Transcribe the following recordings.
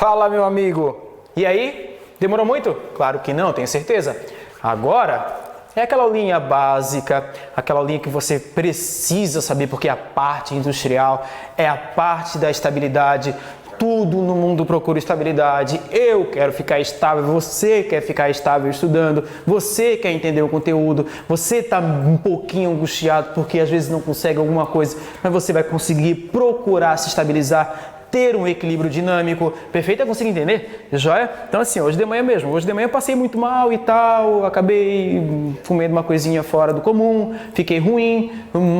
Fala, meu amigo! E aí? Demorou muito? Claro que não, tenho certeza. Agora é aquela aulinha básica, aquela aulinha que você precisa saber, porque a parte industrial é a parte da estabilidade. Tudo no mundo procura estabilidade. Eu quero ficar estável, você quer ficar estável estudando, você quer entender o conteúdo, você está um pouquinho angustiado porque às vezes não consegue alguma coisa, mas você vai conseguir procurar se estabilizar, ter um equilíbrio dinâmico, perfeito? Eu consigo entender? Joia? Então assim, hoje de manhã mesmo, hoje de manhã eu passei muito mal e tal, acabei comendo uma coisinha fora do comum, fiquei ruim,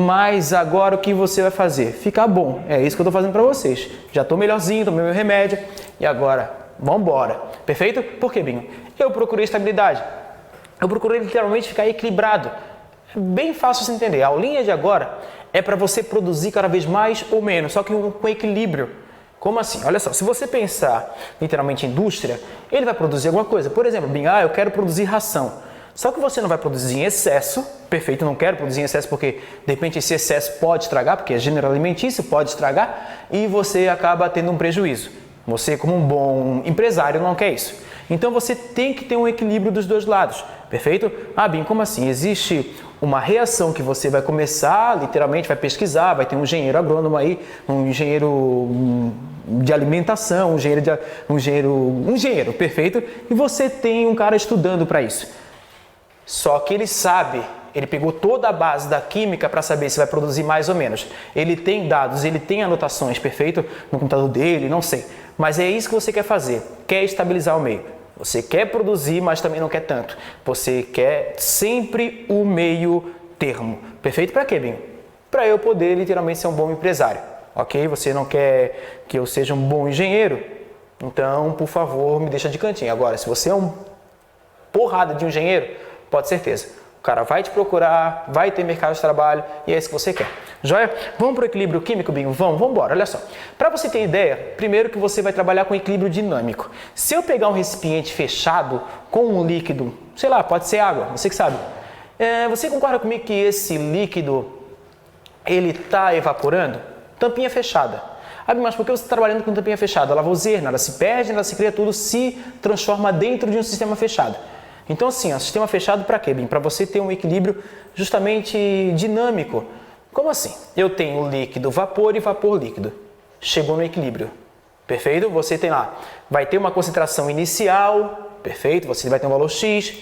mas agora o que você vai fazer? Ficar bom, é isso que eu estou fazendo para vocês. Já estou melhorzinho, tomei meu remédio e agora, vamos embora, perfeito? Por quê, Binho? Eu procurei estabilidade, eu procurei literalmente ficar equilibrado. É bem fácil você entender, a aulinha de agora é para você produzir cada vez mais ou menos, só que com equilíbrio. Como assim? Olha só, se você pensar literalmente em indústria, ele vai produzir alguma coisa. Por exemplo, eu quero produzir ração. Só que você não vai produzir em excesso, perfeito, não quero produzir em excesso porque de repente esse excesso pode estragar, porque é gênero alimentício, pode estragar e você acaba tendo um prejuízo. Você, como um bom empresário, não quer isso. Então você tem que ter um equilíbrio dos dois lados, perfeito? Como assim? Existe uma reação que você vai começar, literalmente vai pesquisar, vai ter um engenheiro agrônomo aí, um engenheiro de alimentação, um engenheiro, perfeito? E você tem um cara estudando para isso. Só que ele sabe, ele pegou toda a base da química para saber se vai produzir mais ou menos. Ele tem dados, ele tem anotações, perfeito? No computador dele, não sei. Mas é isso que você quer fazer, quer estabilizar o meio. Você quer produzir, mas também não quer tanto. Você quer sempre o meio termo. Perfeito para quê, Binho? Para eu poder literalmente ser um bom empresário. Ok? Você não quer que eu seja um bom engenheiro? Então, por favor, me deixa de cantinho. Agora, se você é um porrada de um engenheiro, pode ter certeza. O cara vai te procurar, vai ter mercado de trabalho e é isso que você quer. Joia? Vamos para o equilíbrio químico, Binho? Vamos embora. Olha só. Para você ter ideia, primeiro que você vai trabalhar com equilíbrio dinâmico. Se eu pegar um recipiente fechado com um líquido, sei lá, pode ser água, você que sabe. Você concorda comigo que esse líquido, ele está evaporando? Tampinha fechada. Mas por que você está trabalhando com tampinha fechada? Lavoisier, nada se perde, nada se cria, tudo se transforma dentro de um sistema fechado. Então assim, sistema fechado para quê, Bim? Para você ter um equilíbrio justamente dinâmico. Como assim? Eu tenho líquido, vapor e vapor líquido. Chegou no equilíbrio. Perfeito? Você tem lá, vai ter uma concentração inicial, perfeito? Você vai ter um valor X.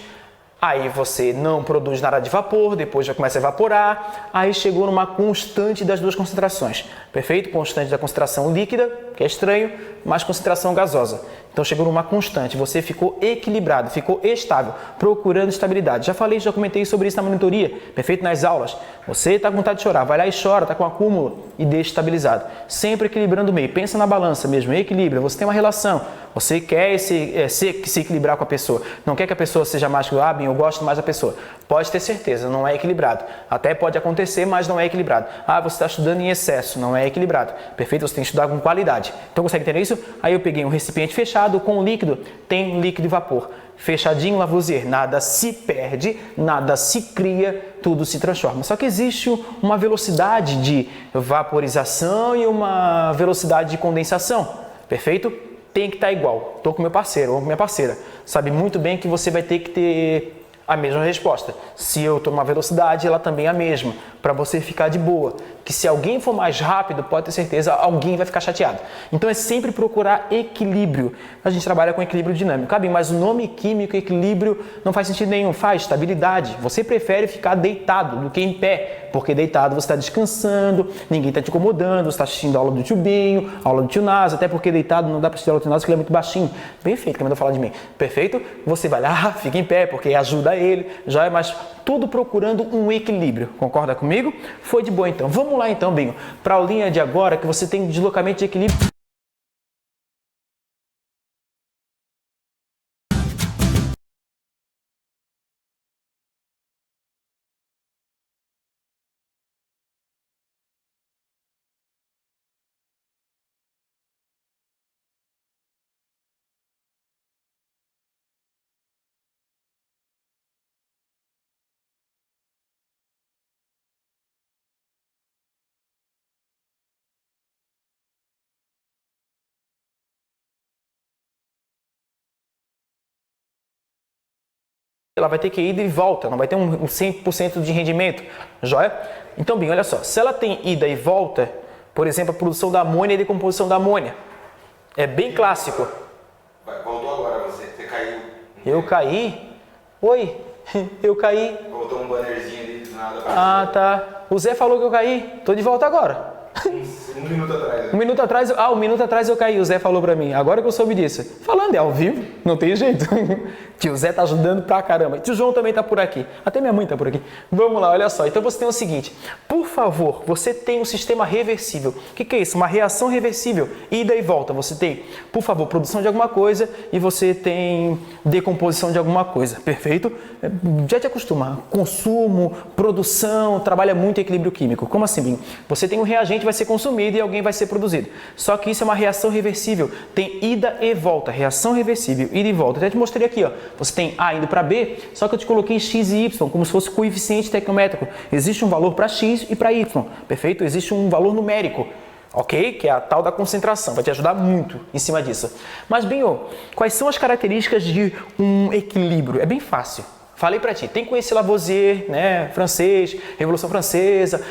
Aí você não produz nada de vapor, depois já começa a evaporar, aí chegou numa constante das duas concentrações, perfeito? Constante da concentração líquida, que é estranho, mais concentração gasosa. Então chegou numa constante, você ficou equilibrado, ficou estável, procurando estabilidade. Já falei, já comentei sobre isso na monitoria, perfeito? Nas aulas. Você está com vontade de chorar, vai lá e chora, está com acúmulo e deixa estabilizado. Sempre equilibrando o meio, pensa na balança mesmo, equilibra, você tem uma relação, você quer se equilibrar com a pessoa, não quer que a pessoa seja mais que eu gosto mais da pessoa. Pode ter certeza, não é equilibrado. Até pode acontecer, mas não é equilibrado. Você está estudando em excesso, não é equilibrado. Perfeito? Você tem que estudar com qualidade. Então consegue entender isso? Aí eu peguei um recipiente fechado com líquido, tem líquido e vapor. Fechadinho, Lavoisier, nada se perde, nada se cria, tudo se transforma. Só que existe uma velocidade de vaporização e uma velocidade de condensação. Perfeito? Tem que estar igual. Estou com meu parceiro ou com minha parceira. Sabe muito bem que você vai ter que ter a mesma resposta. Se eu estou numa velocidade, ela também é a mesma, para você ficar de boa. Que se alguém for mais rápido, pode ter certeza, alguém vai ficar chateado. Então é sempre procurar equilíbrio. A gente trabalha com equilíbrio dinâmico. Mas o nome químico, equilíbrio, não faz sentido nenhum. Faz estabilidade. Você prefere ficar deitado do que em pé, porque deitado você está descansando, ninguém está te incomodando, você está assistindo a aula do tio Binho, aula do tio Nasa, até porque deitado não dá para assistir a aula do tio Nasa, porque ele é muito baixinho. Perfeito, que mandou falar de mim. Perfeito? Você vai lá, fica em pé, porque ajuda ele, já é, mas tudo procurando um equilíbrio. Concorda comigo? Foi de boa então. Vamos lá então, Binho, para a aulinha de agora que você tem deslocamento de equilíbrio. ela vai ter que ir ida e volta, não vai ter um 100% de rendimento, joia? Então, bem, olha só, se ela tem ida e volta, por exemplo, a produção da amônia e a decomposição da amônia, é bem clássico. Voltou agora, você caiu. Eu caí? Oi, eu caí. Voltou um bannerzinho ali do nada. Ah, tá. O Zé falou que eu caí, tô de volta agora. Um minuto atrás. Um minuto atrás eu caí, o Zé falou pra mim, agora que eu soube disso. Falando, é ao vivo, não tem jeito. Tio Zé tá ajudando pra caramba. Tio João também tá por aqui, até minha mãe tá por aqui. Vamos lá, olha só, então você tem o seguinte, por favor, você tem um sistema reversível. O que é isso? Uma reação reversível, ida e volta. Você tem, por favor, produção de alguma coisa e você tem decomposição de alguma coisa, perfeito? Já te acostuma, consumo, produção, trabalha muito equilíbrio químico. Como assim, Binho? Você tem um reagente, vai ser consumido e alguém vai ser produzido. Só que isso é uma reação reversível, tem ida e volta, reação reversível, ida e volta. Eu já te mostrei aqui, ó. Você tem A indo para B, só que eu te coloquei X e Y, como se fosse coeficiente tecnométrico. Existe um valor para X e para Y, perfeito? Existe um valor numérico, ok? Que é a tal da concentração, vai te ajudar muito em cima disso. Mas, Binho, quais são as características de um equilíbrio? É bem fácil. Falei pra ti, tem que conhecer Lavoisier, né, francês, Revolução Francesa,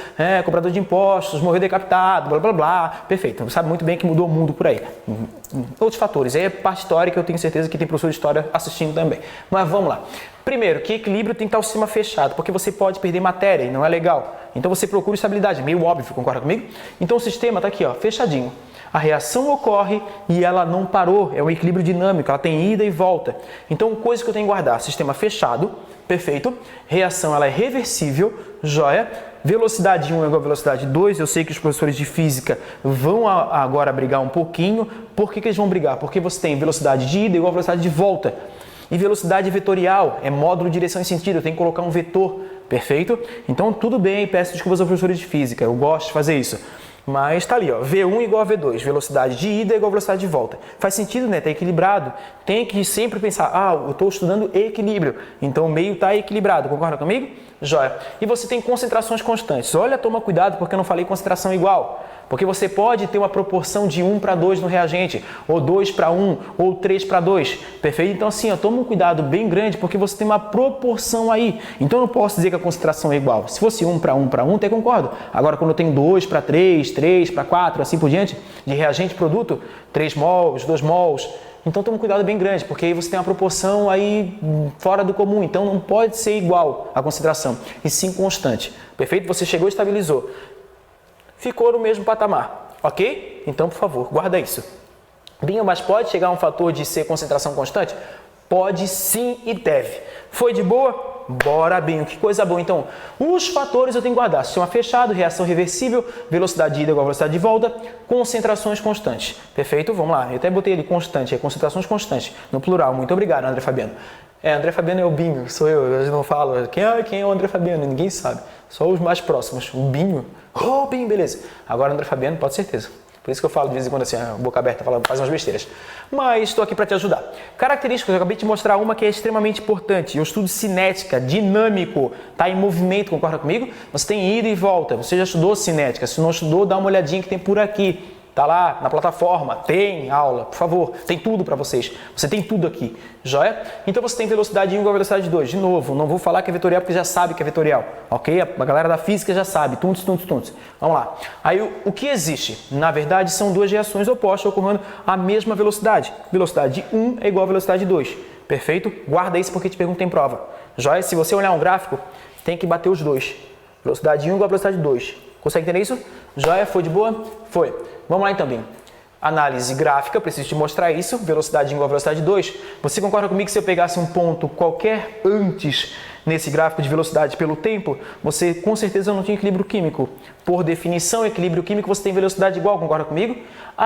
cobrador de impostos, morreu decapitado, blá blá blá, perfeito, sabe muito bem que mudou o mundo por aí. Outros fatores, aí é parte histórica, eu tenho certeza que tem professor de história assistindo também. Mas vamos lá. Primeiro, que equilíbrio tem que estar o sistema fechado, porque você pode perder matéria e não é legal. Então você procura estabilidade, meio óbvio, concorda comigo? Então o sistema tá aqui, ó, fechadinho. A reação ocorre e ela não parou, é um equilíbrio dinâmico, ela tem ida e volta. Então, coisa que eu tenho que guardar, sistema fechado, perfeito, reação ela é reversível, joia, velocidade 1 é igual a velocidade 2, eu sei que os professores de física vão agora brigar um pouquinho. Por que eles vão brigar? Porque você tem velocidade de ida igual a velocidade de volta. E velocidade vetorial é módulo direção e sentido, eu tenho que colocar um vetor, perfeito? Então, tudo bem, peço desculpas aos professores de física, eu gosto de fazer isso. Mas tá ali, ó, V1 igual a V2, velocidade de ida igual a velocidade de volta. Faz sentido, né? Tá equilibrado. Tem que sempre pensar, eu estou estudando equilíbrio, então o meio tá equilibrado, concorda comigo? Joia. E você tem concentrações constantes. Olha, toma cuidado porque eu não falei concentração igual. Porque você pode ter uma proporção de 1 para 2 no reagente, ou 2 para 1, ou 3 para 2, perfeito? Então assim, toma um cuidado bem grande porque você tem uma proporção aí. Então eu não posso dizer que a concentração é igual. Se fosse 1 para 1 para 1, até concordo. Agora quando eu tenho 2 para 3, 3 para 4, assim por diante, de reagente produto, 3 mols, 2 mols, então toma um cuidado bem grande, porque aí você tem uma proporção aí fora do comum, então não pode ser igual a concentração, e sim constante, perfeito? Você chegou e estabilizou. Ficou no mesmo patamar, ok? Então, por favor, guarda isso. Binho, mas pode chegar a um fator de ser concentração constante? Pode sim e deve. Foi de boa? Bora, Binho, que coisa boa. Então, os fatores eu tenho que guardar. Sistema fechado, reação reversível, velocidade de ida igual a velocidade de volta, concentrações constantes. Perfeito? Vamos lá. Eu até botei ali constante, concentrações constantes, no plural. Muito obrigado, André Fabiano. André Fabiano é o Binho, sou eu não falo. Quem é o André Fabiano? Ninguém sabe. Só os mais próximos. O Binho. Oh, Binho, beleza. Agora, André Fabiano, pode ter certeza. Por isso que eu falo de vez em quando assim, boca aberta, faz umas besteiras. Mas estou aqui para te ajudar. Características, eu acabei de te mostrar uma que é extremamente importante. Eu estudo cinética, dinâmico, tá em movimento, concorda comigo? Você tem ida e volta. Você já estudou cinética. Se não estudou, dá uma olhadinha que tem por aqui. Tá lá na plataforma, tem aula, por favor, tem tudo para vocês. Você tem tudo aqui, joia? Então você tem velocidade 1 igual a velocidade 2. De novo, não vou falar que é vetorial porque já sabe que é vetorial, ok? A galera da física já sabe, tuntos. Vamos lá. Aí o que existe? Na verdade, são duas reações opostas ocorrendo à mesma velocidade. Velocidade 1 é igual a velocidade 2, perfeito? Guarda isso porque te pergunta em prova. Joia? Se você olhar um gráfico, tem que bater os dois. Velocidade 1 igual a velocidade 2. Consegue entender isso? Joia? Foi de boa? Foi. Vamos lá então, Binho. Análise gráfica, preciso te mostrar isso. Velocidade igual a velocidade 2. Você concorda comigo que se eu pegasse um ponto qualquer antes nesse gráfico de velocidade pelo tempo, você com certeza não tinha equilíbrio químico. Por definição, equilíbrio químico, você tem velocidade igual, concorda comigo?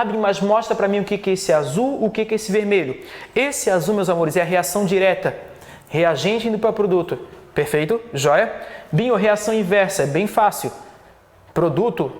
Binho, mas mostra para mim o que é esse azul, o que é esse vermelho. Esse azul, meus amores, é a reação direta. Reagente indo para produto. Perfeito? Joia? Binho, reação inversa, é bem fácil. Produto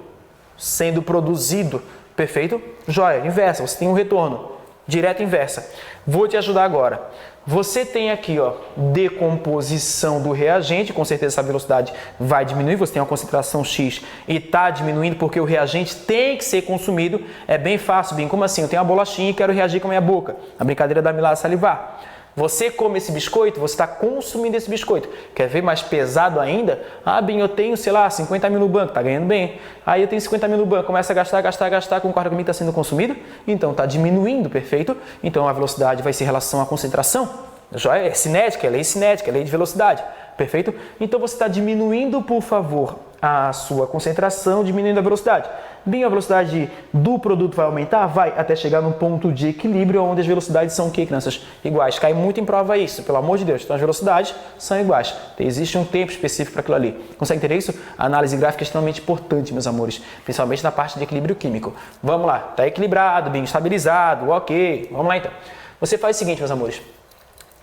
sendo produzido, perfeito? Joia, inversa, você tem um retorno, direta inversa. Vou te ajudar agora. Você tem aqui, ó, decomposição do reagente, com certeza essa velocidade vai diminuir, você tem uma concentração X e está diminuindo porque o reagente tem que ser consumido. É bem fácil, bem, como assim? Eu tenho uma bolachinha e quero reagir com a minha boca. A brincadeira da milagre salivar. Você come esse biscoito, você está consumindo esse biscoito. Quer ver mais pesado ainda? Ah, bem, eu tenho, sei lá, 50 mil no banco, tá ganhando bem. Aí eu tenho 50 mil no banco, começa a gastar, concorda comigo que está sendo consumido? Então está diminuindo, perfeito? Então a velocidade vai ser em relação à concentração. Já é cinética, é lei cinética, é lei de velocidade. Perfeito? Então você está diminuindo, por favor, a sua concentração, diminuindo a velocidade. Bem, a velocidade do produto vai aumentar? Vai, até chegar num ponto de equilíbrio onde as velocidades são o quê, crianças? Iguais. Cai muito em prova isso, pelo amor de Deus. Então as velocidades são iguais. Existe um tempo específico para aquilo ali. Consegue entender isso? A análise gráfica é extremamente importante, meus amores, principalmente na parte de equilíbrio químico. Vamos lá, está equilibrado, bem estabilizado, ok. Vamos lá então. Você faz o seguinte, meus amores.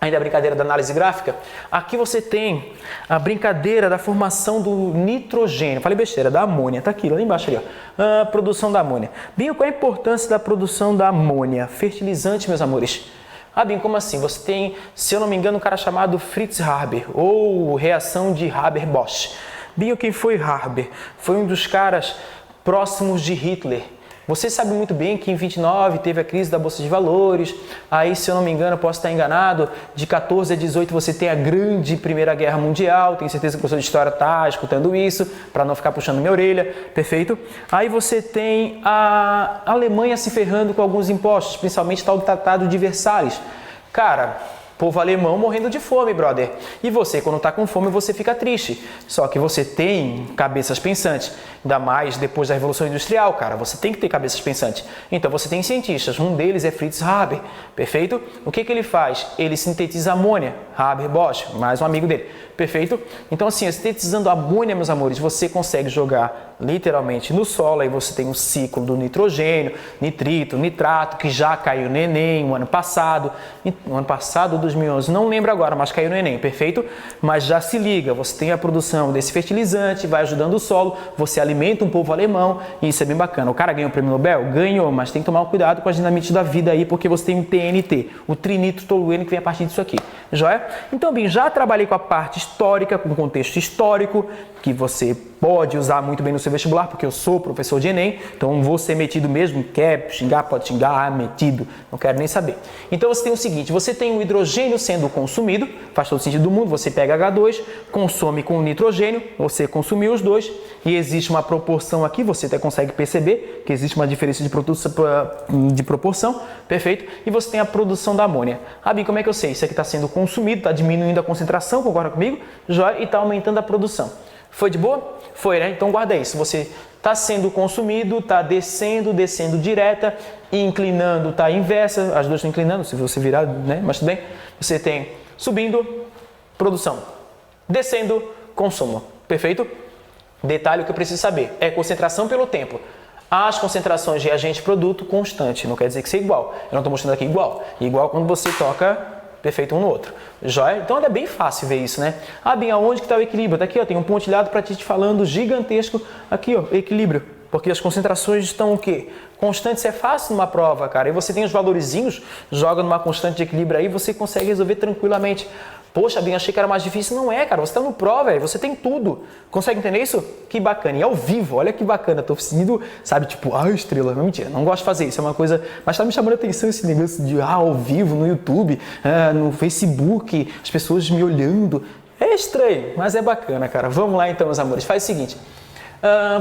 Ainda a brincadeira da análise gráfica, aqui você tem a brincadeira da formação do nitrogênio, falei besteira, da amônia, tá aqui, lá embaixo ali, ó, a produção da amônia. Bem, qual é a importância da produção da amônia? Fertilizante, meus amores. Ah, bem, como assim? Você tem, se eu não me engano, um cara chamado Fritz Haber, ou reação de Haber-Bosch. Bem, quem foi Haber? Foi um dos caras próximos de Hitler. Você sabe muito bem que em 29 teve a crise da Bolsa de Valores, aí, se eu não me engano, posso estar enganado, de 14 a 18 você tem a grande Primeira Guerra Mundial, tenho certeza que o professor de História está escutando isso, para não ficar puxando minha orelha, perfeito? Aí você tem a Alemanha se ferrando com alguns impostos, principalmente tal do Tratado de Versalhes. Cara, povo alemão morrendo de fome, brother. E você, quando está com fome, você fica triste. Só que você tem cabeças pensantes. Ainda mais depois da Revolução Industrial, cara. Você tem que ter cabeças pensantes. Então, você tem cientistas. Um deles é Fritz Haber. Perfeito? O que ele faz? Ele sintetiza amônia. Haber-Bosch, mais um amigo dele. Perfeito? Então, assim, sintetizando amônia, meus amores, você consegue jogar literalmente no solo. Aí você tem um ciclo do nitrogênio, nitrito, nitrato, que já caiu no Enem o ano passado. No ano passado, 2011, não lembro agora, mas caiu no Enem, perfeito? Mas já se liga, você tem a produção desse fertilizante, vai ajudando o solo, você alimenta um povo alemão e isso é bem bacana. O cara ganhou o prêmio Nobel? Ganhou, mas tem que tomar cuidado com as dinamites da vida aí, porque você tem um TNT, o trinitrotolueno, que vem a partir disso aqui, joia? Então, bem, já trabalhei com a parte histórica, com o contexto histórico, que você pode usar muito bem no seu vestibular, porque eu sou professor de Enem, então vou ser metido mesmo, quer xingar, pode xingar, metido, não quero nem saber. Então você tem o seguinte, você tem o hidrogênio sendo consumido, faz todo sentido do mundo, você pega H2, consome com o nitrogênio, você consumiu os dois, e existe uma proporção aqui, você até consegue perceber que existe uma diferença de proporção, perfeito? E você tem a produção da amônia. Ah, bem, como é que eu sei? Isso aqui está sendo consumido, está diminuindo a concentração, concorda comigo? Joia, e está aumentando a produção. Foi de boa? Foi, né? Então guarda isso. Você está sendo consumido, está descendo direta, e inclinando está inversa. As duas estão inclinando, se você virar, né? Mas tudo bem. Você tem subindo, produção. Descendo, consumo. Perfeito? Detalhe que eu preciso saber. É concentração pelo tempo. As concentrações de reagente-produto constante. Não quer dizer que seja igual. Eu não estou mostrando aqui igual. Igual quando você toca perfeito um no outro. Joia? Então é bem fácil ver isso, né? Ah, bem, aonde que está o equilíbrio? Tá aqui, ó, tem um pontilhado para te falando gigantesco aqui, ó, equilíbrio. Porque as concentrações estão o quê? Constantes é fácil numa prova, cara. E você tem os valorizinhos, joga numa constante de equilíbrio aí, você consegue resolver tranquilamente. Poxa, bem, achei que era mais difícil. Não é, cara. Você está no prova, velho. Você tem tudo. Consegue entender isso? Que bacana. E ao vivo, olha que bacana. Tô sentindo, sabe, tipo, estrela. Não, mentira. Não gosto de fazer isso. É uma coisa... Mas tá me chamando a atenção esse negócio de, ao vivo, no YouTube, no Facebook, as pessoas me olhando. É estranho, mas é bacana, cara. Vamos lá então, meus amores. Faz o seguinte.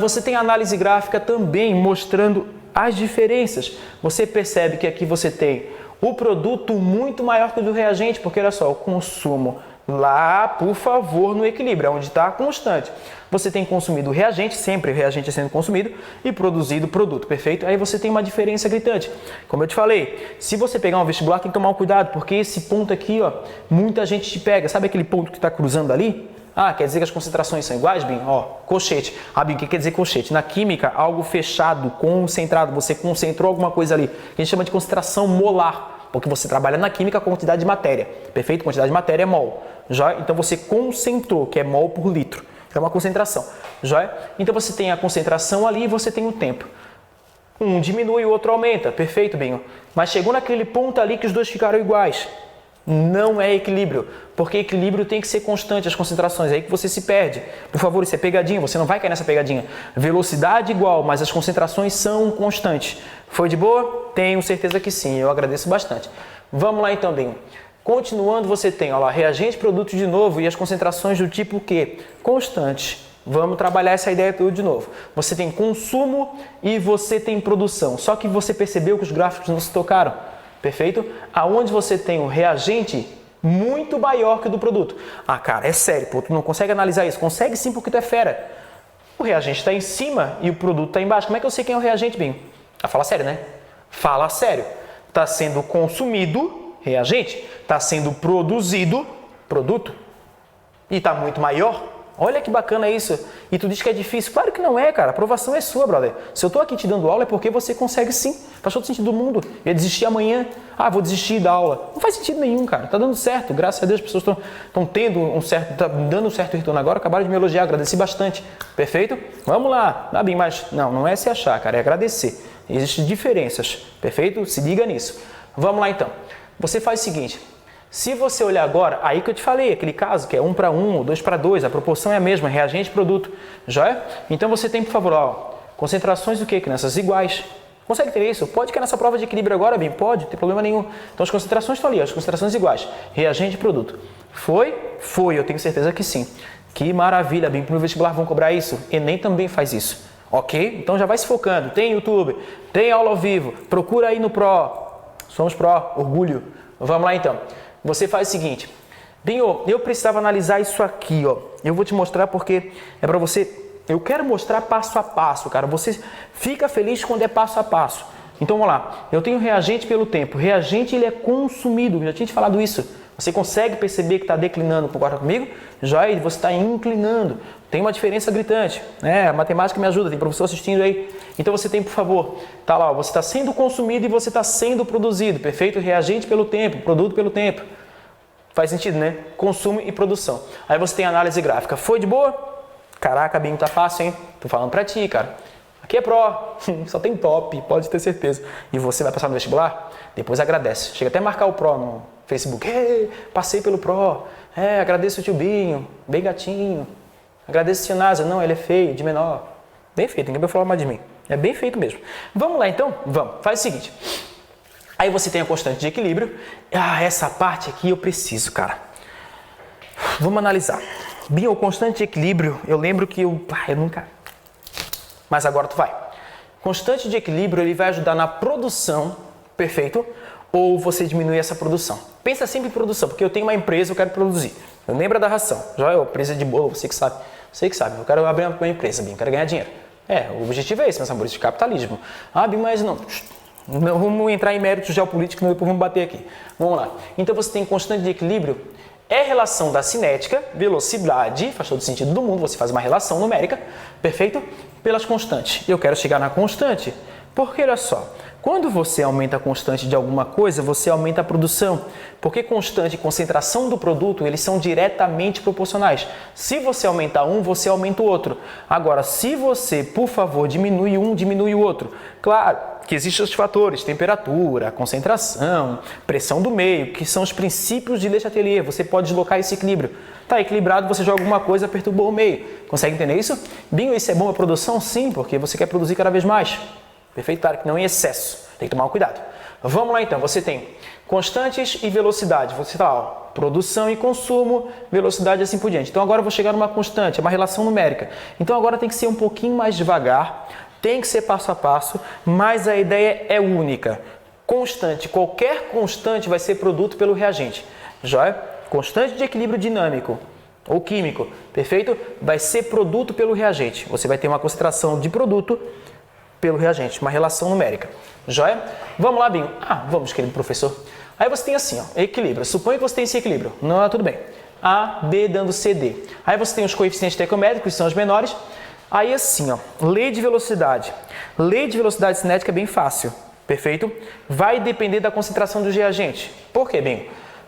Você tem análise gráfica também mostrando as diferenças. Você percebe que aqui você tem o produto muito maior que o do reagente, porque olha só, o consumo lá, por favor, no equilíbrio, onde está constante. Você tem consumido o reagente, sempre o reagente sendo consumido, e produzido o produto, perfeito? Aí você tem uma diferença gritante. Como eu te falei, se você pegar um vestibular, tem que tomar um cuidado, porque esse ponto aqui, ó, muita gente te pega. Sabe aquele ponto que está cruzando ali? Ah, quer dizer que as concentrações são iguais, Bim? Ó, colchete. Ah, Bim, o que quer dizer colchete? Na química, algo fechado, concentrado, você concentrou alguma coisa ali. A gente chama de concentração molar, porque você trabalha na química com quantidade de matéria, perfeito? Quantidade de matéria é mol, joia? Então você concentrou, que é mol por litro, é uma concentração, joia? Então você tem a concentração ali e você tem o tempo. Um diminui e o outro aumenta, perfeito, Binho? Mas chegou naquele ponto ali que os dois ficaram iguais. Não é equilíbrio, porque equilíbrio tem que ser constante, as concentrações, é aí que você se perde. Por favor, isso é pegadinha, você não vai cair nessa pegadinha. Velocidade igual, mas as concentrações são constantes. Foi de boa? Tenho certeza que sim, eu agradeço bastante. Vamos lá então, bem. Continuando, você tem, ó lá, reagente, produto de novo e as concentrações do tipo quê? Constantes. Vamos trabalhar essa ideia tudo de novo. Você tem consumo e você tem produção. Só que você percebeu que os gráficos não se tocaram. Perfeito? Aonde você tem o reagente muito maior que o do produto. Ah, cara, é sério, pô, tu não consegue analisar isso? Consegue sim, porque tu é fera. O reagente está em cima e o produto está embaixo. Como é que eu sei quem é o reagente, Binho? Ah, fala sério, né? Fala sério. Está sendo consumido, reagente. Está sendo produzido, produto. E está muito maior. Olha que bacana isso. E tu diz que é difícil. Claro que não é, cara. A aprovação é sua, brother. Se eu tô aqui te dando aula é porque você consegue sim. Faz todo sentido do mundo. Eu ia desistir amanhã. Ah, vou desistir da aula. Não faz sentido nenhum, cara. Tá dando certo. Graças a Deus as pessoas estão tendo tá dando um certo retorno agora. Acabaram de me elogiar. Agradeci bastante. Perfeito? Vamos lá. Ah, bem, mas não é se achar, cara. É agradecer. Existem diferenças. Perfeito? Se liga nisso. Vamos lá então. Você faz o seguinte. Se você olhar agora, aí que eu te falei, aquele caso que é 1 para 1 ou 2 para 2, a proporção é a mesma, reagente, produto, joia? Então você tem, por favor, ó, concentrações do que, crianças? Iguais. Consegue ter isso? Pode que nessa prova de equilíbrio agora, bem, pode, não tem problema nenhum. Então as concentrações estão ali, as concentrações iguais, reagente, produto. Foi? Foi, eu tenho certeza que sim. Que maravilha, bem, para o vestibular vão cobrar isso. Enem também faz isso, ok? Então já vai se focando, tem YouTube, tem aula ao vivo, procura aí no Pro, somos Pro, orgulho. Vamos lá então. Você faz o seguinte, Binho, eu precisava analisar isso aqui, ó. Eu vou te mostrar porque é para você, eu quero mostrar passo a passo, cara. Você fica feliz quando é passo a passo. Então vamos lá, eu tenho reagente pelo tempo. Reagente ele é consumido, já tinha te falado isso. Você consegue perceber que está declinando, concorda comigo? Já e você está inclinando. Tem uma diferença gritante, né? A matemática me ajuda, tem professor assistindo aí. Então você tem, por favor, tá lá, ó, você está sendo consumido e você está sendo produzido, perfeito? Reagente pelo tempo, produto pelo tempo. Faz sentido, né? Consumo e produção. Aí você tem análise gráfica. Foi de boa? Caraca, Binho, tá fácil, hein? Tô falando pra ti, cara. Aqui é Pro, só tem top, pode ter certeza. E você vai passar no vestibular? Depois agradece. Chega até a marcar o Pro no Facebook. Passei pelo Pro. Agradeço o tio Binho, bem gatinho. Agradeço o tio Nasa. Não, ele é feio, de menor. Bem feito, ninguém vai falar mais de mim. É bem feito mesmo. Vamos lá então? Vamos. Faz o seguinte. Aí você tem a constante de equilíbrio. Ah, essa parte aqui eu preciso, cara. Vamos analisar. Binho, o constante de equilíbrio, eu lembro que eu nunca... Mas agora tu vai. Constante de equilíbrio, ele vai ajudar na produção, perfeito? Ou você diminui essa produção. Pensa sempre em produção, porque eu tenho uma empresa, eu quero produzir. Lembra da ração. Já é empresa de bolo, você que sabe. Você que sabe. Eu quero abrir uma empresa, Binho, eu quero ganhar dinheiro. O objetivo é esse, meus amores, de capitalismo. Ah, Binho, mas não vamos entrar em méritos geopolíticos, depois vamos bater aqui. Vamos lá. Então você tem constante de equilíbrio, é relação da cinética, velocidade, faz todo sentido do mundo, você faz uma relação numérica, perfeito? Pelas constantes. Eu quero chegar na constante, porque olha só, quando você aumenta a constante de alguma coisa, você aumenta a produção, porque constante e concentração do produto, eles são diretamente proporcionais. Se você aumentar um, você aumenta o outro. Agora, se você, por favor, diminui um, diminui o outro. Claro que existem os fatores, temperatura, concentração, pressão do meio, que são os princípios de Le Chatelier. Você pode deslocar esse equilíbrio. Está equilibrado, você joga alguma coisa, perturbou o meio. Consegue entender isso? Binho, isso é bom para produção? Sim, porque você quer produzir cada vez mais. Perfeito? Claro que não em excesso. Tem que tomar cuidado. Vamos lá então. Você tem constantes e velocidade. Você está, produção e consumo, velocidade e assim por diante. Então agora eu vou chegar numa constante, é uma relação numérica. Então agora tem que ser um pouquinho mais devagar, tem que ser passo a passo, mas a ideia é única. Constante, qualquer constante vai ser produto pelo reagente. Joia? Constante de equilíbrio dinâmico ou químico, perfeito? Vai ser produto pelo reagente. Você vai ter uma concentração de produto pelo reagente, uma relação numérica. Joia? Vamos lá, Binho. Vamos, querido professor. Aí você tem assim, equilíbrio. Suponha que você tem esse equilíbrio. Não, tudo bem. A, B dando CD. Aí você tem os coeficientes estequiométricos, que são os menores. Aí assim, lei de velocidade. Lei de velocidade cinética é bem fácil, perfeito? Vai depender da concentração dos reagentes. Por quê, Binho?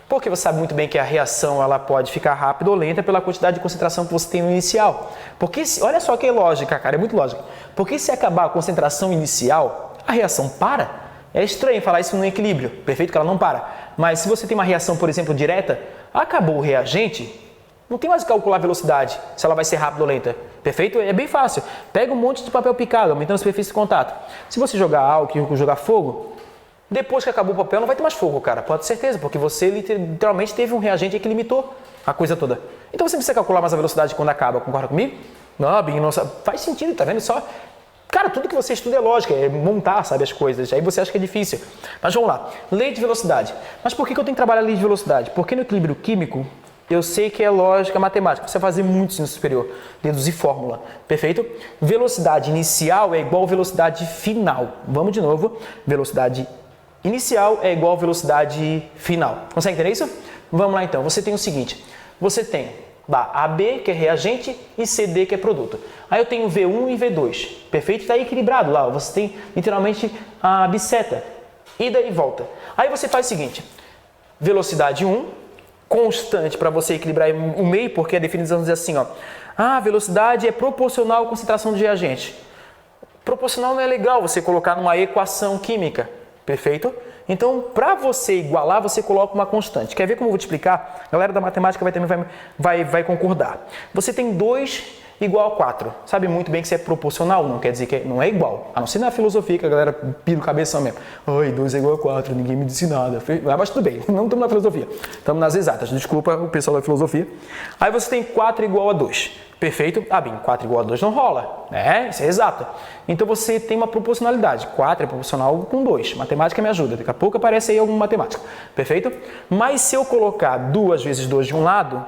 Porque você sabe muito bem que a reação ela pode ficar rápida ou lenta pela quantidade de concentração que você tem no inicial. Porque, olha só que lógica, cara, é muito lógica. Porque se acabar a concentração inicial, a reação para. É estranho falar isso no equilíbrio, perfeito? Que ela não para. Mas se você tem uma reação, por exemplo, direta, acabou o reagente, não tem mais que calcular a velocidade, se ela vai ser rápida ou lenta. Perfeito? É bem fácil. Pega um monte de papel picado, aumentando a superfície de contato. Se você jogar álcool e jogar fogo, Depois que acabou o papel, não vai ter mais fogo, cara. Pode ter certeza, porque você literalmente teve um reagente aí que limitou a coisa toda. Então você precisa calcular mais a velocidade quando acaba, concorda comigo? Não, Binho, não faz sentido, tá vendo? Só, cara, tudo que você estuda é lógica, é montar, sabe, as coisas. Aí você acha que é difícil. Mas vamos lá, lei de velocidade. Mas por que eu tenho que trabalhar a lei de velocidade? Porque no equilíbrio químico, eu sei que é lógica matemática. Você vai fazer muito ensino superior, deduzir fórmula, perfeito? Velocidade inicial é igual a velocidade final. Vamos de novo, velocidade inicial é igual a velocidade final. Consegue entender isso? Vamos lá então, você tem o seguinte, você tem AB, que é reagente, e CD, que é produto. Aí eu tenho V1 e V2, perfeito? Está equilibrado lá, você tem literalmente a biceta, ida e volta. Aí você faz o seguinte, velocidade 1, constante para você equilibrar o meio, porque a definição diz assim, ó, a velocidade é proporcional à concentração de reagente. Proporcional não é legal você colocar numa equação química, perfeito? Então, para você igualar, você coloca uma constante. Quer ver como eu vou te explicar? A galera da matemática vai concordar. Você tem 2 igual a 4. Sabe muito bem que isso é proporcional, não quer dizer que não é igual. A não ser na filosofia, que a galera pira o cabeção mesmo. Ai, 2 é igual a 4, ninguém me disse nada. Mas tudo bem, não estamos na filosofia. Estamos nas exatas. Desculpa o pessoal da filosofia. Aí você tem 4 igual a 2. Perfeito? Ah, bem, 4 igual a 2 não rola, né? Isso é exato. Então você tem uma proporcionalidade. 4 é proporcional com 2. Matemática me ajuda. Daqui a pouco aparece aí alguma matemática. Perfeito? Mas se eu colocar 2 vezes 2 de um lado,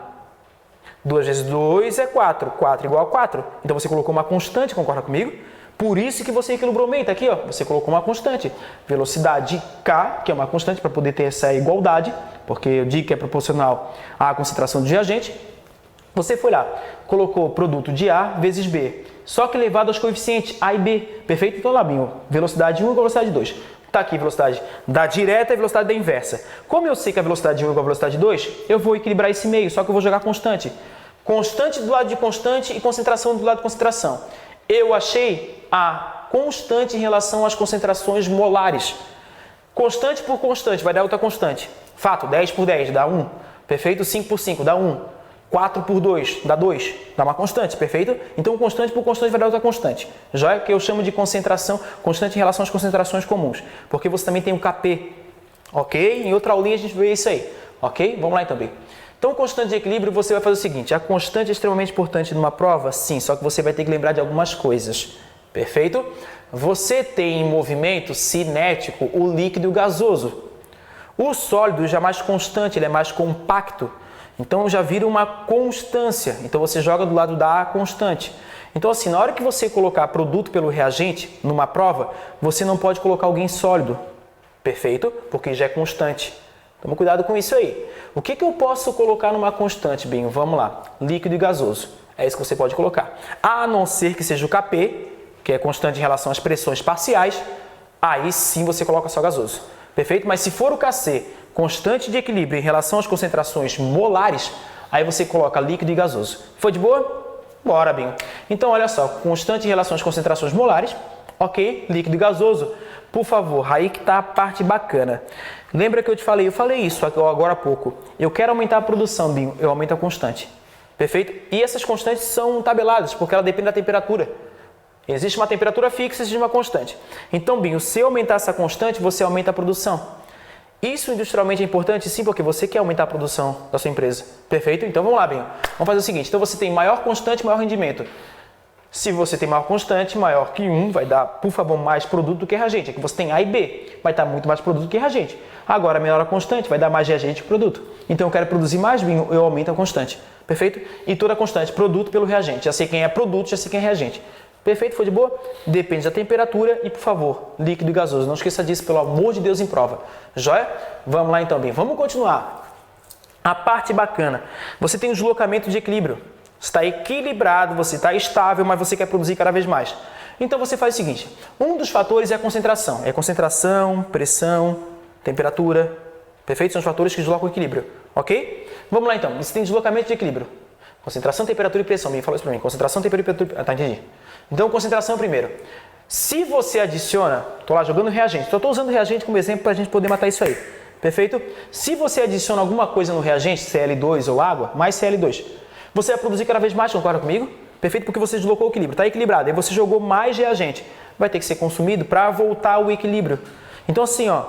2 vezes 2 é 4. 4 igual a 4. Então você colocou uma constante, concorda comigo? Por isso que você equilibrou o meio. Tá aqui, ó. Você colocou uma constante. Velocidade K, que é uma constante para poder ter essa igualdade, porque eu digo que é proporcional à concentração de reagente. Você foi lá, colocou produto de A vezes B, só que elevado aos coeficientes A e B, perfeito? Então lá, Binho, velocidade 1 igual a velocidade 2. Está aqui velocidade da direta e velocidade da inversa. Como eu sei que a velocidade 1 é igual a velocidade 2, eu vou equilibrar esse meio, só que eu vou jogar constante. Constante do lado de constante e concentração do lado de concentração. Eu achei a constante em relação às concentrações molares. Constante por constante vai dar outra constante. Fato, 10 por 10 dá 1. Perfeito? 5 por 5 dá 1. 4 por 2 dá 2, dá uma constante, perfeito? Então, constante por constante vai dar outra constante. Já é que eu chamo de concentração, constante em relação às concentrações comuns, porque você também tem o Kp, ok? Em outra aulinha a gente vê isso aí, ok? Vamos lá então, bem. Então, constante de equilíbrio, você vai fazer o seguinte, a constante é extremamente importante numa prova? Sim, só que você vai ter que lembrar de algumas coisas, perfeito? Você tem em movimento cinético o líquido e o gasoso. O sólido já é mais constante, ele é mais compacto. Então já vira uma constância. Então você joga do lado da constante. Então assim, na hora que você colocar produto pelo reagente numa prova, você não pode colocar alguém sólido. Perfeito? Porque já é constante. Toma cuidado com isso aí. O que eu posso colocar numa constante, Binho? Vamos lá. Líquido e gasoso. É isso que você pode colocar. A não ser que seja o Kp, que é constante em relação às pressões parciais, aí sim você coloca só gasoso. Perfeito? Mas se for o Kc, constante de equilíbrio em relação às concentrações molares, aí você coloca líquido e gasoso. Foi de boa? Bora, Binho. Então, olha só, constante em relação às concentrações molares, ok, líquido e gasoso. Por favor, aí que está a parte bacana. Lembra que eu falei isso agora há pouco. Eu quero aumentar a produção, Binho, eu aumento a constante. Perfeito? E essas constantes são tabeladas, porque ela depende da temperatura. Existe uma temperatura fixa e existe uma constante. Então, Binho, se eu aumentar essa constante, você aumenta a produção. Isso industrialmente é importante, sim, porque você quer aumentar a produção da sua empresa. Perfeito? Então vamos lá, Binho. Vamos fazer o seguinte. Então você tem maior constante, maior rendimento. Se você tem maior constante, maior que 1, vai dar, por favor, mais produto do que reagente. Aqui você tem A e B, vai dar muito mais produto do que reagente. Agora, menor a constante, vai dar mais reagente que produto. Então eu quero produzir mais, Binho, eu aumento a constante. Perfeito? E toda a constante, produto pelo reagente. Já sei quem é produto, já sei quem é reagente. Perfeito? Foi de boa? Depende da temperatura e, por favor, líquido e gasoso. Não esqueça disso, pelo amor de Deus, em prova. Joia? Vamos lá então, bem. Vamos continuar. A parte bacana. Você tem o deslocamento de equilíbrio. Você está equilibrado, você está estável, mas você quer produzir cada vez mais. Então você faz o seguinte. Um dos fatores é a concentração. É concentração, pressão, temperatura. Perfeito? São os fatores que deslocam o equilíbrio. Ok? Vamos lá então. Você tem deslocamento de equilíbrio. Concentração, temperatura e pressão. Me fala isso para mim. Concentração, temperatura e... Ah, tá, entendi. Então, concentração primeiro. Se você adiciona, estou lá jogando reagente, só estou usando reagente como exemplo para a gente poder matar isso aí. Perfeito? Se você adiciona alguma coisa no reagente, Cl2 ou água, mais Cl2, você vai produzir cada vez mais, concorda comigo? Perfeito? Porque você deslocou o equilíbrio, está equilibrado, aí você jogou mais reagente, vai ter que ser consumido para voltar ao equilíbrio. Então assim, ó,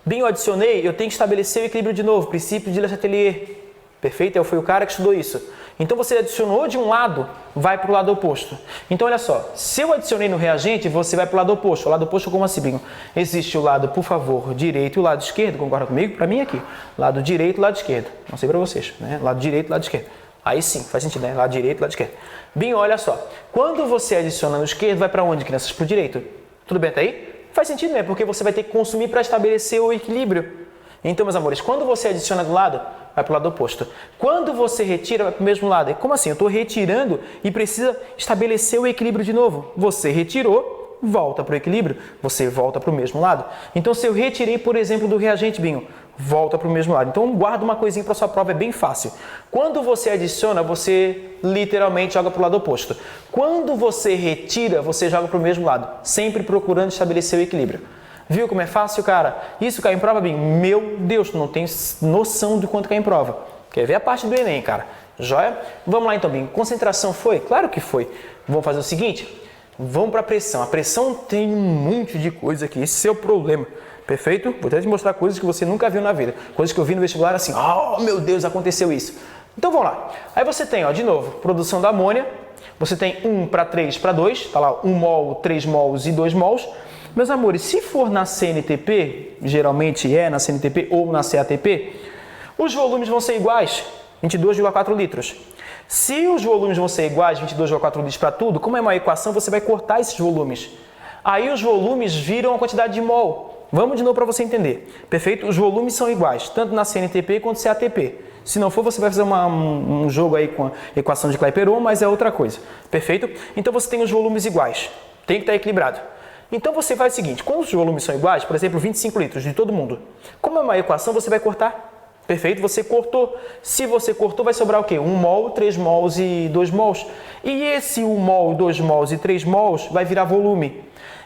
Bem, eu adicionei, eu tenho que estabelecer o equilíbrio de novo, princípio de Le Chatelier. Perfeito? Eu fui o cara que estudou isso. Então você adicionou de um lado, vai para o lado oposto. Então olha só, se eu adicionei no reagente, você vai para o lado oposto. O lado oposto como assim, Binho? Existe o lado, por favor, direito e o lado esquerdo, concorda comigo? Para mim aqui, lado direito e lado esquerdo. Não sei para vocês, né? Lado direito e lado esquerdo. Aí sim, faz sentido, né? Lado direito e lado esquerdo. Binho, olha só, quando você adiciona no esquerdo, vai para onde, crianças? Para o direito. Tudo bem até aí? Faz sentido, né? Porque você vai ter que consumir para estabelecer o equilíbrio. Então, meus amores, quando você adiciona do lado, vai para o lado oposto. Quando você retira, vai para o mesmo lado. Como assim? Eu estou retirando e precisa estabelecer o equilíbrio de novo. Você retirou, volta para o equilíbrio, você volta para o mesmo lado. Então, se eu retirei, por exemplo, do reagente, Binho, volta para o mesmo lado. Então, guarda uma coisinha para sua prova, é bem fácil. Quando você adiciona, você literalmente joga para o lado oposto. Quando você retira, você joga para o mesmo lado, sempre procurando estabelecer o equilíbrio. Viu como é fácil, cara? Isso cai em prova, Binho? Meu Deus, tu não tem noção do quanto cai em prova. Quer ver a parte do Enem, cara? Joia? Vamos lá então, Binho. Concentração foi? Claro que foi. Vamos fazer o seguinte? Vamos para a pressão. A pressão tem um monte de coisa aqui. Esse é o problema. Perfeito? Vou até te mostrar coisas que você nunca viu na vida. Coisas que eu vi no vestibular assim, oh meu Deus, aconteceu isso. Então vamos lá. Aí você tem, ó, de novo, produção da amônia. Você tem 1 para 3 para 2. Tá lá, 1 mol, 3 mols e 2 mols. Meus amores, se for na CNTP, geralmente é na CNTP ou na CATP, os volumes vão ser iguais, 22,4 litros. Se os volumes vão ser iguais, 22,4 litros para tudo, como é uma equação, você vai cortar esses volumes. Aí os volumes viram a quantidade de mol. Vamos de novo para você entender. Perfeito? Os volumes são iguais, tanto na CNTP quanto na CATP. Se não for, você vai fazer um jogo aí com a equação de Clapeyron, mas é outra coisa. Perfeito? Então você tem os volumes iguais. Tem que estar equilibrado. Então você faz o seguinte, quando os volumes são iguais, por exemplo, 25 litros de todo mundo, como é uma equação, você vai cortar. Perfeito? Você cortou. Se você cortou, vai sobrar o quê? 1 mol, 3 mols e 2 mols. E esse 1 mol, 2 mols e 3 mols vai virar volume.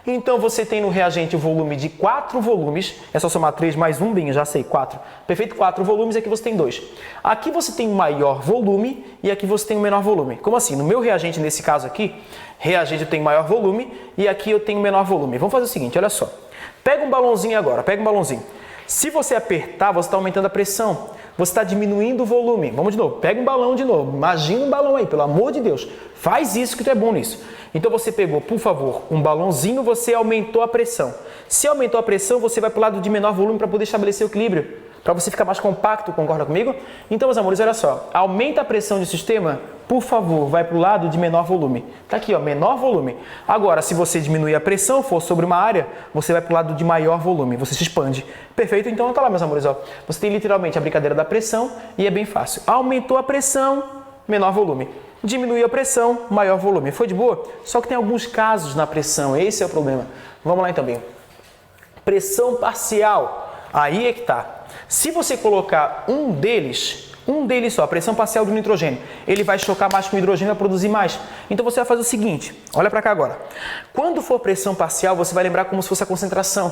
Então você tem no reagente o volume de 4 volumes, é só somar 3 mais 1, bem, já sei, 4. Perfeito? 4 volumes, aqui você tem 2. Aqui você tem um maior volume e aqui você tem um menor volume. Como assim? No meu reagente, nesse caso aqui, reagente eu tenho maior volume e aqui eu tenho menor volume. Vamos fazer o seguinte, olha só. Pega um balãozinho agora, pega um balãozinho. Se você apertar, você está aumentando a pressão. Você está diminuindo o volume. Vamos de novo, pega um balão de novo. Imagina um balão aí, pelo amor de Deus. Faz isso que tu é bom nisso. Então você pegou, por favor, um balãozinho, você aumentou a pressão. Se aumentou a pressão, você vai para o lado de menor volume para poder estabelecer o equilíbrio. Para você ficar mais compacto, concorda comigo? Então, meus amores, olha só. Aumenta a pressão do sistema, por favor, vai para o lado de menor volume. Tá aqui, ó, menor volume. Agora, se você diminuir a pressão, for sobre uma área, você vai para o lado de maior volume, você se expande. Perfeito? Então, tá lá, meus amores, ó. Você tem literalmente a brincadeira da pressão e é bem fácil. Aumentou a pressão, menor volume. Diminuiu a pressão, maior volume. Foi de boa? Só que tem alguns casos na pressão, esse é o problema. Vamos lá então, bem. Pressão parcial. Aí é que tá. Se você colocar um deles só, a pressão parcial do nitrogênio, ele vai chocar mais com o hidrogênio e vai produzir mais. Então você vai fazer o seguinte, olha para cá agora. Quando for pressão parcial, você vai lembrar como se fosse a concentração.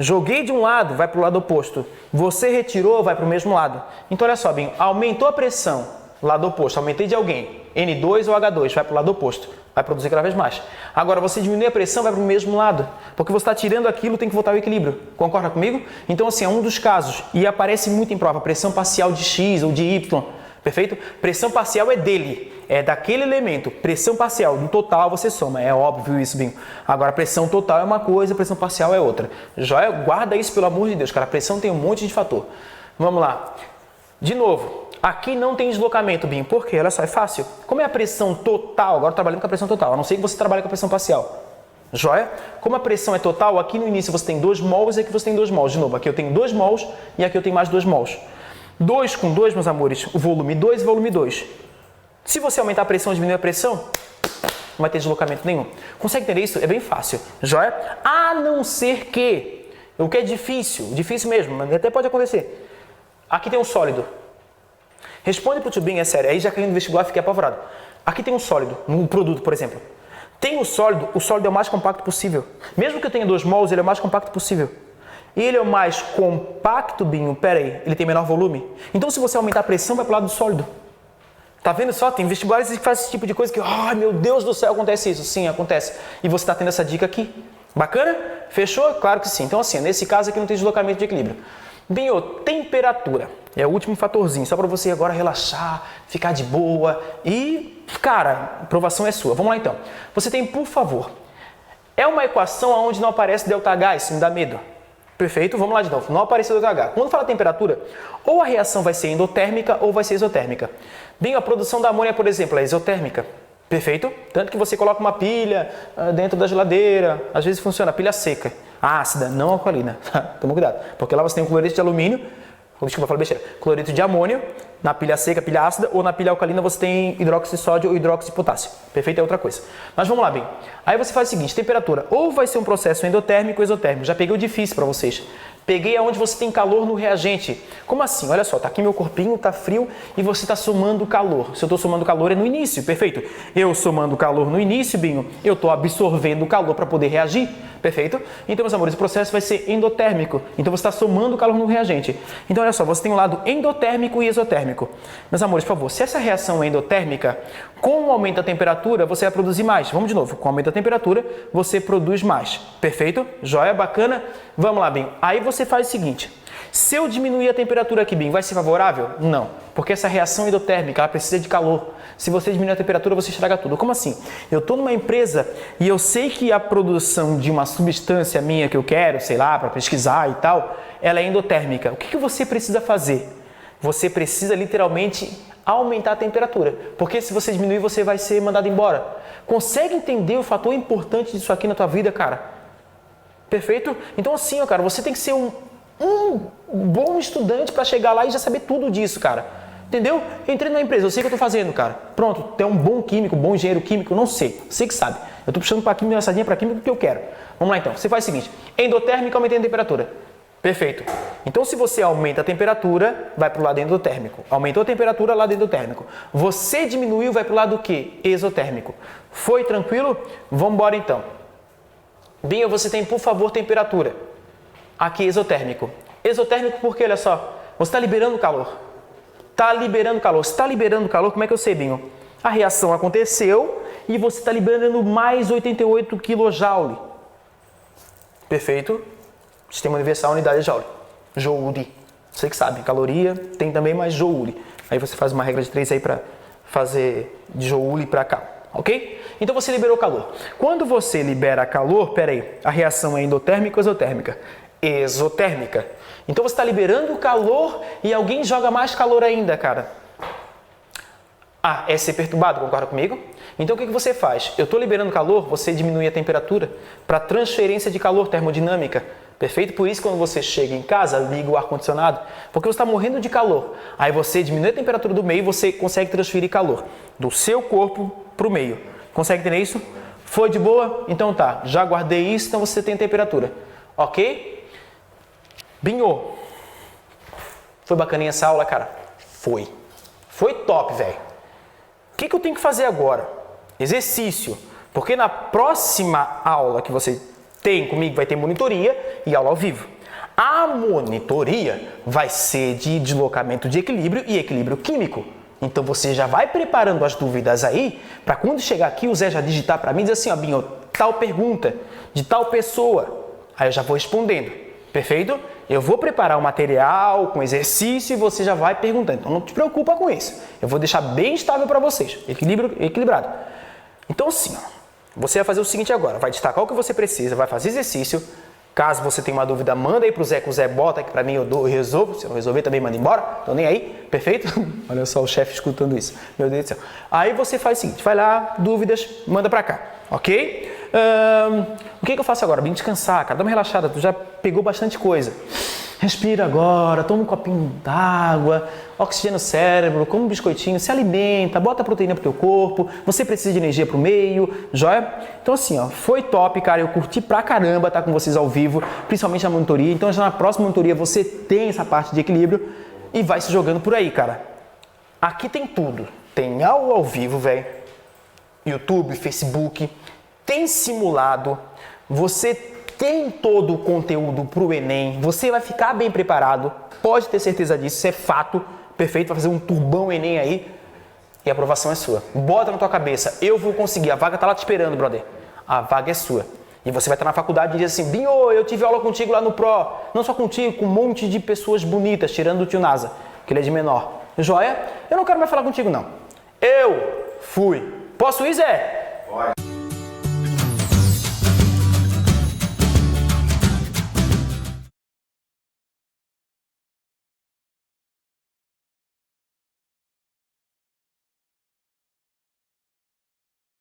Joguei de um lado, vai para o lado oposto. Você retirou, vai para o mesmo lado. Então olha só, Binho, aumentou a pressão, lado oposto, aumentei de alguém, N2 ou H2, vai para o lado oposto, vai produzir cada vez mais. Agora, você diminui a pressão, vai para o mesmo lado, porque você está tirando aquilo, tem que voltar ao equilíbrio. Concorda comigo? Então, assim, é um dos casos, e aparece muito em prova, pressão parcial de X ou de Y, perfeito? Pressão parcial é dele, é daquele elemento. Pressão parcial, no total você soma, é óbvio isso, Binho. Agora, pressão total é uma coisa, pressão parcial é outra. Joia? Guarda isso, pelo amor de Deus, cara, a pressão tem um monte de fator. Vamos lá. De novo. Aqui não tem deslocamento, Binho. Por quê? Olha só, é fácil. Como é a pressão total, agora trabalhando com a pressão total, a não ser que você trabalhe com a pressão parcial. Joia? Como a pressão é total, aqui no início você tem 2 mols e aqui você tem 2 mols. De novo, aqui eu tenho 2 mols e aqui eu tenho mais 2 mols. 2 com 2, meus amores, o volume 2 e volume 2. Se você aumentar a pressão e diminuir a pressão, não vai ter deslocamento nenhum. Consegue entender isso? É bem fácil. Joia? A não ser que, o que é difícil mesmo, mas até pode acontecer. Aqui tem um sólido. Responde pro Tubinho, é sério. Aí já caindo no vestibular, fiquei apavorado. Aqui tem um sólido, um produto, por exemplo. Tem o sólido é o mais compacto possível. Mesmo que eu tenha 2 mols, ele é o mais compacto possível. E ele é o mais compacto, Binho, peraí, ele tem menor volume. Então, se você aumentar a pressão, vai pro lado do sólido. Tá vendo só? Tem vestibulares que fazem esse tipo de coisa que, ai meu Deus do céu, acontece isso. Sim, acontece. E você tá tendo essa dica aqui. Bacana? Fechou? Claro que sim. Então assim, nesse caso aqui não tem deslocamento de equilíbrio. Bem, temperatura. É o último fatorzinho, só para você agora relaxar, ficar de boa e, cara, a aprovação é sua. Vamos lá então. Você tem, por favor, é uma equação onde não aparece ΔH, isso me dá medo. Perfeito? Vamos lá de novo. Não apareceu ΔH. Quando fala temperatura, ou a reação vai ser endotérmica ou vai ser exotérmica. Bem, a produção da amônia, por exemplo, é exotérmica. Perfeito? Tanto que você coloca uma pilha dentro da geladeira, às vezes funciona, pilha seca, ácida, não alcalina. Toma cuidado, porque lá você tem um cloreto de alumínio, desculpa, eu falei besteira, cloreto de amônio, na pilha seca, pilha ácida, ou na pilha alcalina você tem hidróxido de sódio ou hidróxido de potássio. Perfeito? É outra coisa. Mas vamos lá, bem. Aí você faz o seguinte, temperatura, ou vai ser um processo endotérmico ou exotérmico. Já peguei o difícil para vocês. Peguei aonde você tem calor no reagente. Como assim? Olha só, tá aqui meu corpinho, tá frio e você tá somando calor. Se eu tô somando calor é no início, perfeito? Eu somando calor no início, Binho, eu tô absorvendo calor para poder reagir, perfeito? Então, meus amores, o processo vai ser endotérmico. Então, você está somando calor no reagente. Então, olha só, você tem um lado endotérmico e exotérmico. Meus amores, por favor, se essa reação é endotérmica, com o aumento da temperatura, você vai produzir mais. Vamos de novo, com o aumento da temperatura, você produz mais. Perfeito? Joia, bacana? Vamos lá, Binho. Aí você faz o seguinte, se eu diminuir a temperatura aqui, Binho, vai ser favorável? Não, porque essa reação endotérmica, ela precisa de calor. Se você diminuir a temperatura, você estraga tudo. Como assim? Eu estou numa empresa e eu sei que a produção de uma substância minha que eu quero, sei lá, para pesquisar e tal, ela é endotérmica. O que você precisa fazer? Você precisa literalmente aumentar a temperatura, porque se você diminuir, você vai ser mandado embora. Consegue entender o fator importante disso aqui na tua vida, cara? Perfeito? Então assim, ó, cara, você tem que ser um bom estudante para chegar lá e já saber tudo disso, cara. Entendeu? Entrei numa empresa, eu sei o que eu estou fazendo, cara. Pronto, tu é um bom químico, bom engenheiro químico, não sei. Você que sabe. Eu estou puxando para química, uma sardinha para química porque eu quero. Vamos lá então. Você faz o seguinte, endotérmica aumentando a temperatura. Perfeito. Então, se você aumenta a temperatura, vai para o lado endotérmico. Aumentou a temperatura, lado endotérmico. Você diminuiu, vai para o lado do quê? Exotérmico. Foi tranquilo? Vamos embora então. Bem, você tem, por favor, temperatura. Aqui, exotérmico. Exotérmico porque, olha só, você está liberando calor. Está liberando calor. Se está liberando calor, como é que eu sei, Binho? A reação aconteceu e você está liberando mais 88 kJ. Perfeito? Sistema universal, unidade de joule. Joule. Você que sabe, caloria tem também mais joule. Aí você faz uma regra de 3 aí para fazer de joule para cá. Ok? Então você liberou calor. Quando você libera calor, peraí, a reação é endotérmica ou exotérmica? Exotérmica. Então você está liberando calor e alguém joga mais calor ainda, cara. Ah, é ser perturbado, concorda comigo? Então o que você faz? Eu estou liberando calor, você diminui a temperatura para transferência de calor termodinâmica. Perfeito? Por isso, quando você chega em casa, liga o ar-condicionado, porque você está morrendo de calor. Aí você diminui a temperatura do meio e você consegue transferir calor do seu corpo para o meio. Consegue entender isso? Foi de boa? Então tá, já guardei isso, então você tem temperatura. Ok? Binho! Foi bacaninha essa aula, cara? Foi. Foi top, velho. O que eu tenho que fazer agora? Exercício. Porque na próxima aula que você tem comigo vai ter monitoria e aula ao vivo. A monitoria vai ser de deslocamento de equilíbrio e equilíbrio químico. Então você já vai preparando as dúvidas aí para quando chegar aqui o Zé já digitar para mim e dizer assim, ó, Binho, tal pergunta de tal pessoa. Aí eu já vou respondendo. Perfeito? Eu vou preparar o material com exercício e você já vai perguntando. Então não te preocupa com isso. Eu vou deixar bem estável para vocês. Equilibrado. Então assim, ó. Você vai fazer o seguinte agora, vai destacar o que você precisa, vai fazer exercício. Caso você tenha uma dúvida, manda aí pro Zé, que o Zé bota aqui pra mim, eu resolvo. Se eu não resolver, também manda embora. Tô nem aí, perfeito? Olha só o chefe escutando isso. Meu Deus do céu. Aí você faz o seguinte, vai lá, dúvidas, manda pra cá, ok? O que eu faço agora? Bem descansar, cara, dá uma relaxada, tu já pegou bastante coisa. Respira agora, toma um copinho d'água, oxigena o cérebro, come um biscoitinho, se alimenta, bota proteína pro teu corpo, você precisa de energia pro meio, joia? Então assim, ó, foi top, cara, eu curti pra caramba estar com vocês ao vivo, principalmente na monitoria, então já na próxima monitoria você tem essa parte de equilíbrio e vai se jogando por aí, cara. Aqui tem tudo, tem aula ao vivo, velho, YouTube, Facebook, tem simulado, você tem todo o conteúdo para o Enem, você vai ficar bem preparado, pode ter certeza disso, isso é fato, perfeito, vai fazer um turbão Enem aí e a aprovação é sua. Bota na tua cabeça, eu vou conseguir, a vaga tá lá te esperando, brother, a vaga é sua. E você vai estar na faculdade e diz assim, Binho, eu tive aula contigo lá no Pro. Não só contigo, com um monte de pessoas bonitas, tirando o tio Nasa, que ele é de menor. Joia? Eu não quero mais falar contigo, não. Eu fui. Posso ir, Zé? Pode.